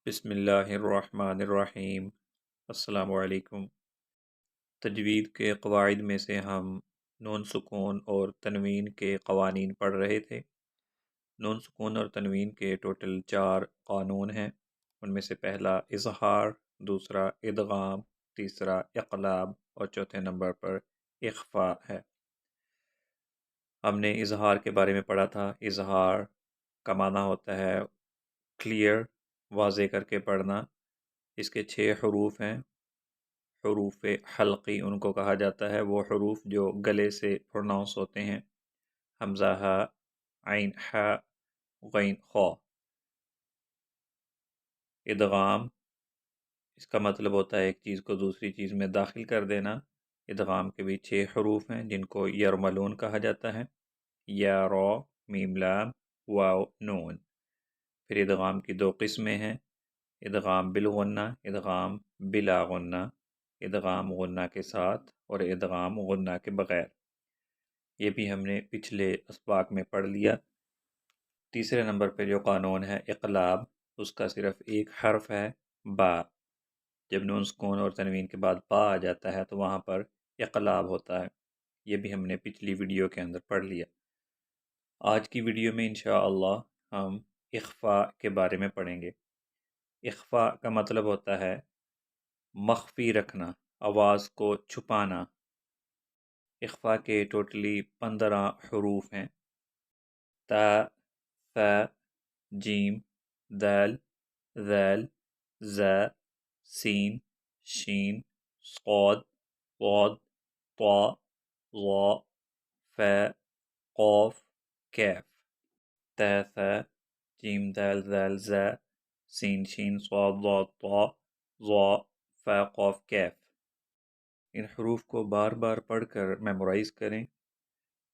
بسم اللہ الرحمن الرحیم۔ السلام علیکم۔ تجوید کے قواعد میں سے ہم نون سکون اور تنوین کے قوانین پڑھ رہے تھے۔ نون سکون اور تنوین کے ٹوٹل 4 قانون ہیں۔ ان میں سے پہلا اظہار، دوسرا ادغام، تیسرا اقلاب اور چوتھے نمبر پر اخفاء ہے۔ ہم نے اظہار کے بارے میں پڑھا تھا۔ اظہار کا معنی ہوتا ہے کلیئر، واضح کر کے پڑھنا۔ اس کے 6 حروف ہیں۔ حروف حلقی ان کو کہا جاتا ہے، وہ حروف جو گلے سے پروناؤنس ہوتے ہیں: حمزہ، ہا، عین، ہا، غین، خا۔ ادغام، اس کا مطلب ہوتا ہے ایک چیز کو دوسری چیز میں داخل کر دینا۔ ادغام کے بھی 6 حروف ہیں جن کو یرملون کہا جاتا ہے: یا، را، میم، لام، واو، نون۔ پھر ادغام کی 2 قسمیں ہیں: ادغام بالغنہ، ادغام بلا غنہ، ادغام غنہ کے ساتھ اور ادغام غنہ کے بغیر۔ یہ بھی ہم نے پچھلے اسباق میں پڑھ لیا۔ تیسرے نمبر پہ جو قانون ہے اقلاب، اس کا صرف ایک حرف ہے، با۔ جب نون سکون اور تنوین کے بعد با آ جاتا ہے تو وہاں پر اقلاب ہوتا ہے۔ یہ بھی ہم نے پچھلی ویڈیو کے اندر پڑھ لیا۔ آج کی ویڈیو میں انشاءاللہ ہم اخفاء کے بارے میں پڑھیں گے۔ اخفاء کا مطلب ہوتا ہے مخفی رکھنا، آواز کو چھپانا۔ اخفاء کے ٹوٹلی 15 حروف ہیں: تا، ثا، جیم، دال، ذال، زا، سین، شین، صاد، ضاد، طا، ظا، فا، قاف، کیف۔ تا، ثا، جیم، دال، ذال، زا، سین، شین، صاد، ضاد، طا، ظا، فا، قاف، کیف۔ ان حروف کو بار بار پڑھ کر میمورائز کریں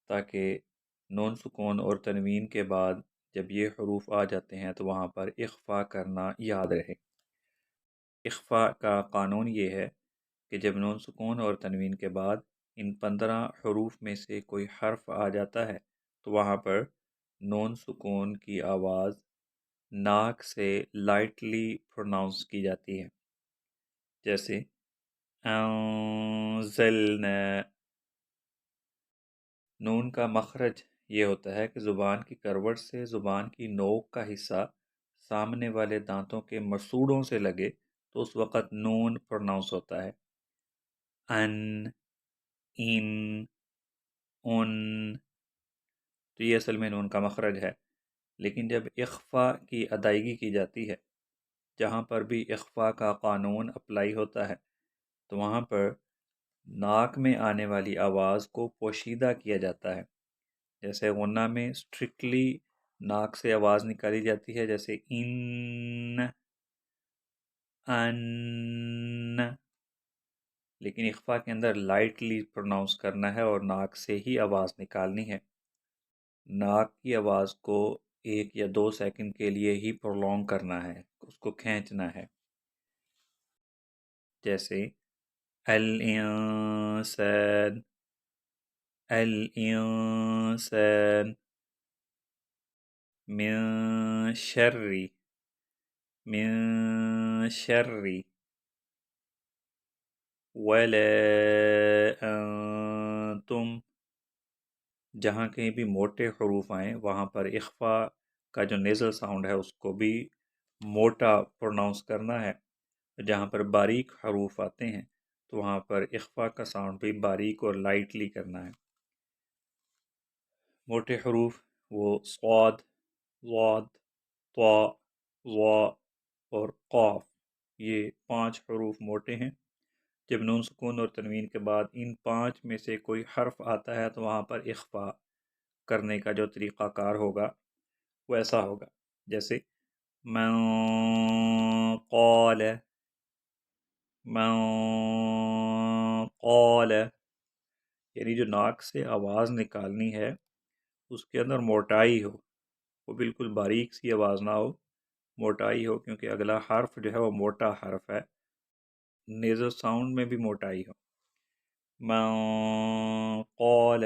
تاکہ نون سکون اور تنوین کے بعد جب یہ حروف آ جاتے ہیں تو وہاں پر اخفاء کرنا یاد رہے۔ اخفاء کا قانون یہ ہے کہ جب نون سکون اور تنوین کے بعد ان 15 حروف میں سے کوئی حرف آ جاتا ہے تو وہاں پر نون سکون کی آواز ناک سے لائٹلی پروناؤنس کی جاتی ہے، جیسے انزلنا۔ نون کا مخرج یہ ہوتا ہے کہ زبان کی کروٹ سے زبان کی نوک کا حصہ سامنے والے دانتوں کے مسوڑوں سے لگے تو اس وقت نون پروناؤنس ہوتا ہے: ان، ان، ان۔ تو یہ اصل میں نون کا مخرج ہے۔ لیکن جب اخفاء کی ادائیگی کی جاتی ہے، جہاں پر بھی اخفاء کا قانون اپلائی ہوتا ہے تو وہاں پر ناک میں آنے والی آواز کو پوشیدہ کیا جاتا ہے۔ جیسے غنہ میں اسٹرکٹلی ناک سے آواز نکالی جاتی ہے، جیسے ان، ان۔ لیکن اخفاء کے اندر لائٹلی پروناؤنس کرنا ہے اور ناک سے ہی آواز نکالنی ہے۔ ناک کی آواز کو 1 یا 2 سیکنڈ کے لیے ہی پرولونگ کرنا ہے، اس کو کھینچنا ہے، جیسے الانسان، الانسان، من شر، من شر، ولا انتم۔ جہاں کہیں بھی موٹے حروف آئیں وہاں پر اخفاء کا جو نیزل ساؤنڈ ہے اس کو بھی موٹا پروناؤنس کرنا ہے۔ جہاں پر باریک حروف آتے ہیں تو وہاں پر اخفاء کا ساؤنڈ بھی باریک اور لائٹلی کرنا ہے۔ موٹے حروف وہ صاد، ضاد، طا، ظا اور قاف، یہ 5 حروف موٹے ہیں۔ جب نون سکون اور تنوین کے بعد ان 5 میں سے کوئی حرف آتا ہے تو وہاں پر اخفاء کرنے کا جو طریقہ کار ہوگا وہ ایسا ہوگا، جیسے من قال، من قال۔ یعنی جو ناک سے آواز نکالنی ہے اس کے اندر موٹائی ہو، وہ بالکل باریک سی آواز نہ ہو، موٹائی ہو، کیونکہ اگلا حرف جو ہے وہ موٹا حرف ہے، نیزل ساؤنڈ میں بھی موٹائی ہو۔ من قال۔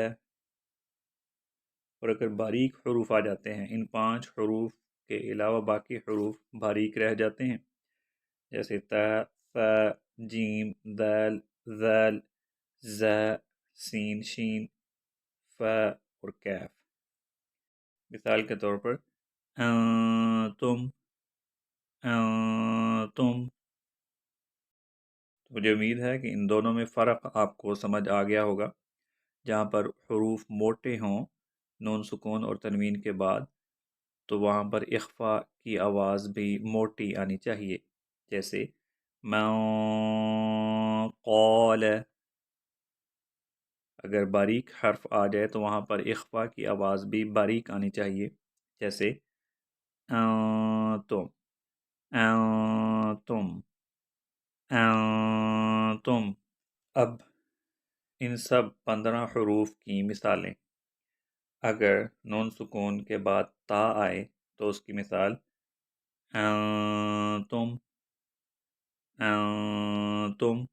اور اگر باریک حروف آ جاتے ہیں، ان 5 حروف کے علاوہ باقی حروف باریک رہ جاتے ہیں جیسے تا، ثا، جیم، دال، ذال، زا، سین، شین، فا اور کیف۔ مثال کے طور پر انتم، انتم۔ مجھے امید ہے کہ ان دونوں میں فرق آپ کو سمجھ آ گیا ہوگا۔ جہاں پر حروف موٹے ہوں نون سکون اور تنوین کے بعد، تو وہاں پر اخفا کی آواز بھی موٹی آنی چاہیے، جیسے من قال۔ اگر باریک حرف آ جائے تو وہاں پر اخفا کی آواز بھی باریک آنی چاہیے، جیسے انتم، انتم، انتم۔ اب ان سب 15 حروف کی مثالیں۔ اگر نون سکون کے بعد تا آئے تو اس کی مثال انتم، انتم۔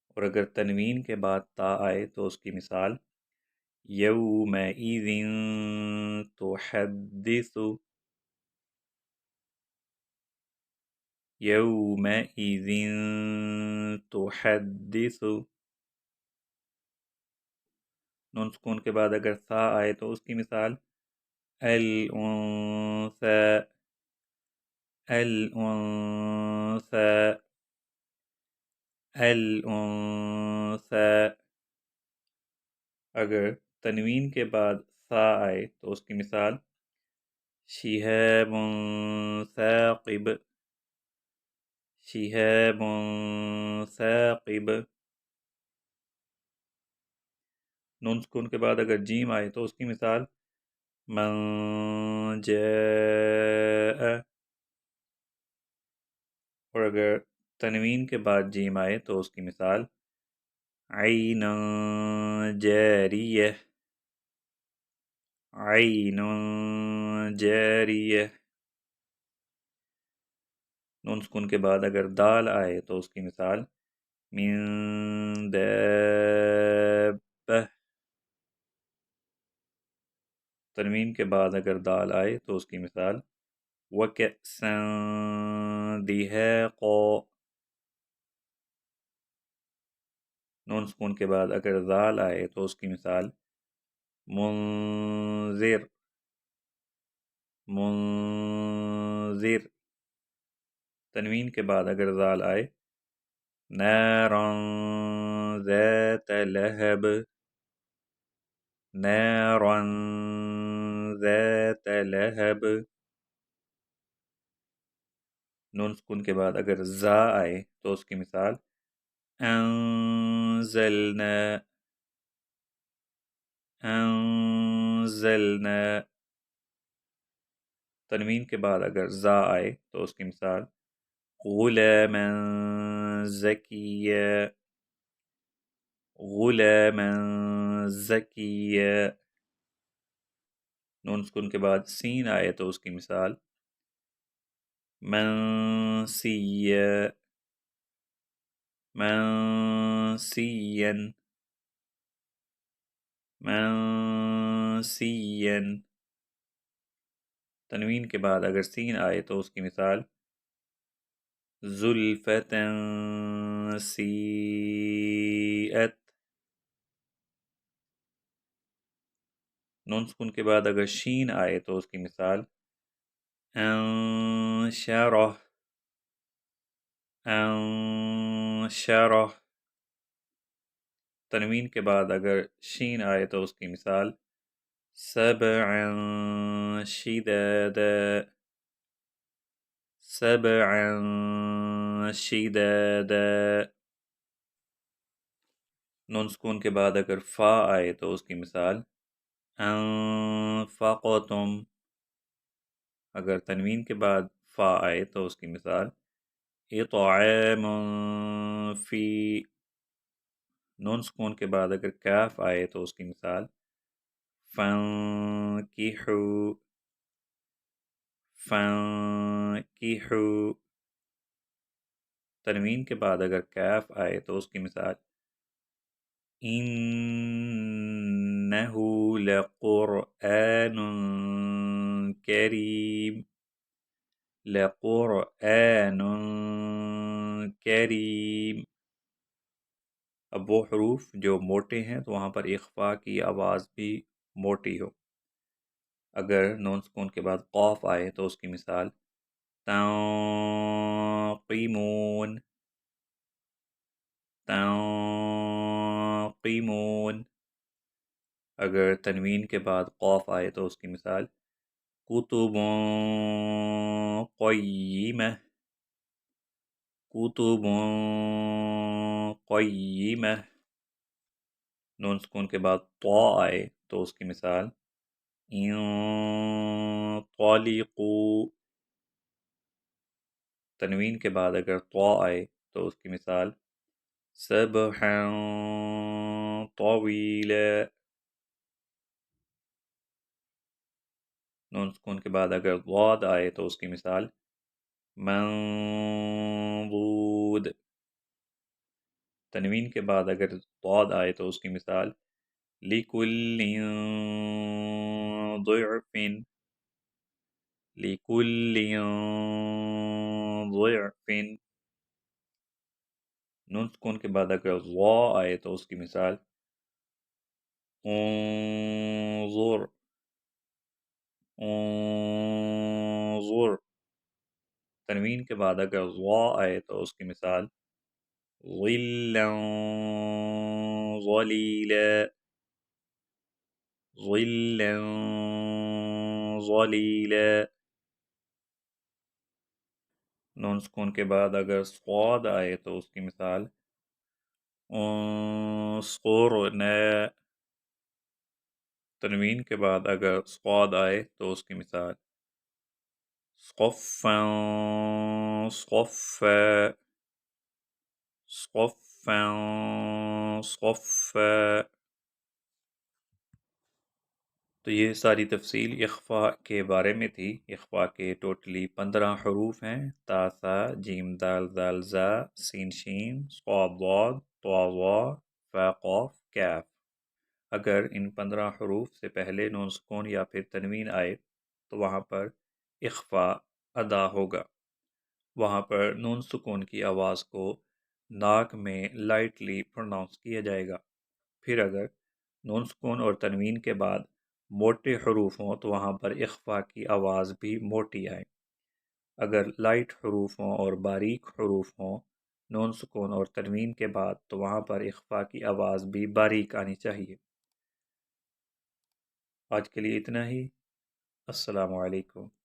اور اگر تنوین کے بعد تا آئے تو اس کی مثال یومئذ تحدث، یومئذ تحدث۔ نون سکون کے بعد اگر ثا آئے تو اس کی مثال الانثى، الانثى، الانثى۔ اگر تنوین کے بعد ثا آئے تو اس کی مثال شہاب ثاقب، شہاب ثاقب۔ نون سکون کے بعد اگر جیم آئے تو اس کی مثال من جاء۔ اور اگر تنوین کے بعد جیم آئے تو اس کی مثال عینا جاریہ، عینا جاریہ۔ نون سکون کے بعد اگر دال آئے تو اس کی مثال من دابہ۔ تنوین کے بعد اگر دال آئے تو اس کی مثال وَكَأْسًا دِهَاقًا۔ نون سکون کے بعد اگر ذال آئے تو اس کی مثال منذر، منذر۔ تنوین کے بعد اگر ذال آئے نارا ذات لہب، نارا ذات لہب۔ نون سکون کے بعد اگر زا آئے تو اس کی مثال انزلنا، انزلنا۔ تنوین کے بعد اگر زا آئے تو اس کی مثال غلاما زکیا، غلاما زکیا۔ نون سکون کے بعد سین آئے تو اس کی مثال منسیا، منسیا، منسیا۔ تنوین کے بعد اگر سین آئے تو اس کی مثال زلفة سیئت۔ نون سکون کے بعد اگر شین آئے تو اس کی مثال انشرح، انشرح۔ تنوین کے بعد اگر شین آئے تو اس کی مثال سبعا شدادا، سبعا شدادا۔ نون سکون کے بعد اگر فا آئے تو اس کی مثال انفقتم۔ اگر تنوین کے بعد فا آئے تو اس کی مثال اطعام فی۔ نون سکون کے بعد اگر کاف آئے تو اس کی مثال فانکحوا، فانکحوا۔ تنوین کے بعد اگر کاف آئے تو اس کی مثال انہ لقرآن کریم، لقرآن کریم۔ اب وہ حروف جو موٹے ہیں تو وہاں پر اخفا کی آواز بھی موٹی ہو۔ اگر نون سکون کے بعد قاف آئے تو اس کی مثال تنقیمون، تنقیمون۔ اگر تنوین کے بعد قاف آئے تو اس کی مثال کتب قیمہ، کتب قیمہ۔ نون سکون کے بعد طا آئے تو اس کی مثال انطلقوا۔ تنوین کے بعد اگر طا آئے تو اس کی مثال سبحا طویلا۔ نون سکون کے بعد اگر ضاد آئے تو اس کی مثال منضود۔ تنوین کے بعد اگر ضاد آئے تو اس کی مثال لِكُلٍّ ضِعْفٍ، لِكُلٍّ ضِعْفٍ۔ نون سکون کے بعد اگر ضا آئے تو اس کی مثال انظر، انظر۔ تنوین کے بعد اگر ضا آئے تو اس کی مثال ظلا ظلیلا، ظلا ظلیلا۔ نون سکون کے بعد اگر صاد آئے تو اس کی مثال انصرنا۔ تنوین کے بعد اگر صاد آئے تو اس کی مثال صفا صفا، صفا صفا۔ تو یہ ساری تفصیل اخفاء کے بارے میں تھی۔ اخفاء کے ٹوٹلی 15 حروف ہیں: تا ثا جیم دال ذال زا سین شین صاد ضاد طا ظا فا قاف کاف۔ اگر ان 15 حروف سے پہلے نون سکون یا پھر تنوین آئے تو وہاں پر اخفاء ادا ہوگا۔ وہاں پر نون سکون کی آواز کو ناک میں لائٹلی پروناؤنس کیا جائے گا۔ پھر اگر نون سکون اور تنوین کے بعد موٹے حروف ہوں تو وہاں پر اخفاء کی آواز بھی موٹی آئے۔ اگر لائٹ حروف ہوں اور باریک حروف ہوں نون سکون اور تنوین کے بعد تو وہاں پر اخفاء کی آواز بھی باریک آنی چاہیے۔ آج کے لیے اتنا ہی۔ السلام علیکم۔